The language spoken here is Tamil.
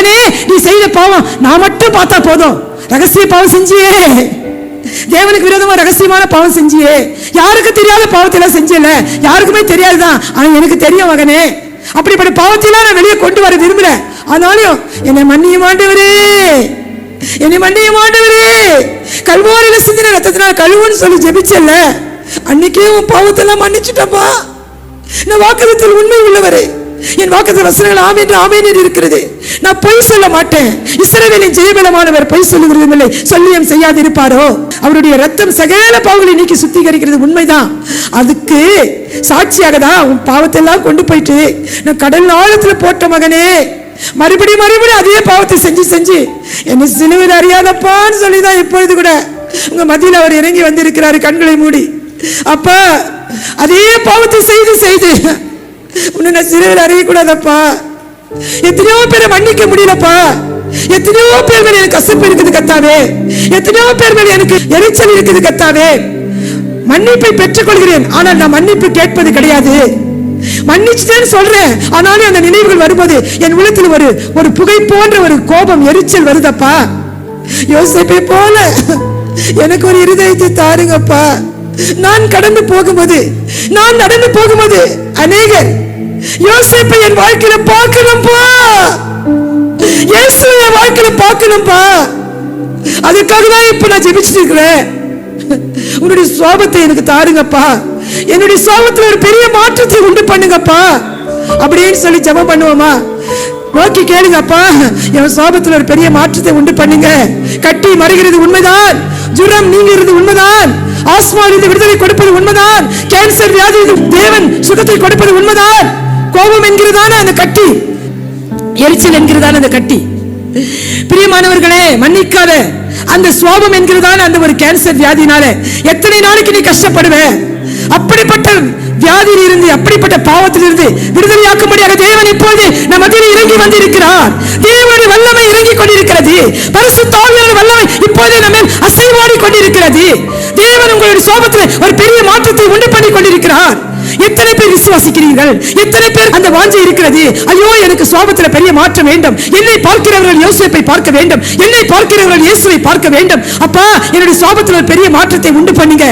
மகனே, நீ செய்த பாவம் நான் மட்டும் பார்த்தா போதும். ரகசிய பாவம் செஞ்சியே, தேவனுக்கு விரோதமா ரகசியமான பாவம் செஞ்சியே, யாருக்கு தெரியாத பாவத்தெல்லாம் செஞ்சல, யாருக்குமே தெரியாதுதான், ஆனா எனக்கு தெரியும் மகனே. அப்படிப்பட்ட பாவத்தையெல்லாம் நான் வெளியே கொண்டு வர விரும்புறேன். ஆனாலும் என்னை மன்னியும் ஆண்டவரே, என்னை மன்னியும் ஆண்டவரே. கல்வாரியில சிந்தின ரத்தத்தினால கழுவுன்னு சொல்லி ஜெபிச்சல்ல, அன்னைக்கே உன் பாவத்தெல்லாம் மன்னிச்சுட்டப்பா. நான் வாக்குத்தத்தத்தில் உண்மை உள்ளவரே, என் வாக்குத்தத்த வசனங்கள் ஆமென் என்று ஆமென் என்று இருக்கிறது. நான் பொய் சொல்ல மாட்டேன். இஸ்ரவேலின் ஜெயபலமானவர் பொய் சொல்லுகிறதும் இல்லை, சொல்லியும் செய்யாது இருப்பாரோ. அவருடைய ரத்தம் சகல பாவங்களை நீக்கி சுத்திகரிக்கிறது உண்மைதான். அதுக்கு சாட்சியாக தான் உன் பாவத்தெல்லாம் கொண்டு போயிட்டு நான் கடல் ஆழத்துல போட்ட மகனே, மறுபடியும் அதே பாவத்தை செஞ்சு செஞ்சு என்னை சிலுவையில் அறியாதப்பான்னு சொல்லிதான் இப்பொழுது கூட உங்க மத்தியில் அவர் இறங்கி வந்திருக்கிறாரு கண்களை மூடி. அப்ப அதே பாவத்தை செய்து செய்து உன்னை நான் சிலுவையில் அறியக்கூடாதப்பா. எத்தனையோ பேரை மன்னிக்க முடியலப்பா, எத்தனையோ பேர் மேல எனக்கு கசப்பு இருக்குது கத்தாவே, எத்தனையோ பேர் மேல எனக்கு எரிச்சல் இருக்குது கத்தாவே. மன்னிப்பை பெற்றுக் கொள்கிறேன், ஆனால் நான் மன்னிப்பு கேட்பது கிடையாது. மன்னிச்சுட்டேன்னு சொல்றேன், ஆனாலும் அந்த நினைவுகள் வரும்போது என் உள்ளத்தில் ஒரு புகை போன்ற ஒரு கோபம் எரிச்சல் வருதப்பா. யோசேப்பை போல எனக்கு ஒரு இருதயத்தை தாருங்கப்பா. நான் கடந்து போகும்போது, நான் நடந்து போகும்போது அநேகர் யோசேப்பை என் வாழ்க்கையில பார்க்கணும்பா, இயேசுவை என் வாழ்க்கையில பார்க்கணும்பா. அதுக்காக தான் இப்ப நான் ஜெபிச்சுட்டு இருக்கிறேன். உன்னுடைய சுவாபத்தை எனக்கு தாருங்கப்பா, என்னுடைய சுவாபத்தில் ஒரு பெரிய மாற்றத்தை உண்டு பண்ணுங்கப்பா அப்படின்னு சொல்லி ஜெபம் பண்ணுவோமா? நோக்கி கேளுங்கப்பா, என் சுவாபத்தில் ஒரு பெரிய மாற்றத்தை உண்டு பண்ணுங்க. கட்டி மறைகிறது உண்மைதான், ஜுரம் நீங்கிறது உண்மைதான், ஆஸ்மாவிலிருந்து விடுதலை கொடுப்பது உண்மைதான், கேன்சர் வியாதி தேவன் சுகத்தை கொடுப்பது உண்மைதான். கோபம் என்கிறதான அந்த கட்டி, எரிச்சல் என்கிறதான அந்த கட்டி, பிரியமானவர்களே, மன்னிக்காத அந்த சுவாபம் என்கிறதான அந்த ஒரு கேன்சர் வியாதினால எத்தனை நாளைக்கு நீ கஷ்டப்படுவ? அப்படிப்பட்ட வியாதியில் இருந்து, அப்படிப்பட்ட பாவத்தில் இருந்து விடுதலையாக்கும்படியாக தேவன் இப்போது நம் மத்தியில் இறங்கி வந்திருக்கிறார். தேவனுடைய வல்லமை இறங்கி கொண்டிருக்கிறது. பரிசுத்த ஆவியானவருடைய வல்லமை இப்போது நம்ம அசைவாடி கொண்டிருக்கிறது. தேவன் உங்களுடைய சுவாபத்தில் ஒரு பெரிய மாற்றத்தை உண்டு பண்ணி கொண்டிருக்கிறார். எத்தனை பேர் விசுவாசிக்கிறீர்கள்? எத்தனை பேர் அந்த வாஞ்சை இருக்கிறது? ஐயோ, எனக்கு சுவாபத்தில் பெரிய மாற்றம் வேண்டும், என்னை பார்க்கிறவர்கள் யோசேப்பை பார்க்க வேண்டும், என்னை பார்க்கிறவர்கள் இயேசுவை பார்க்க வேண்டும். அப்பா, என்னுடைய சுவாபத்தில் ஒரு பெரிய மாற்றத்தை உண்டு பண்ணுங்க.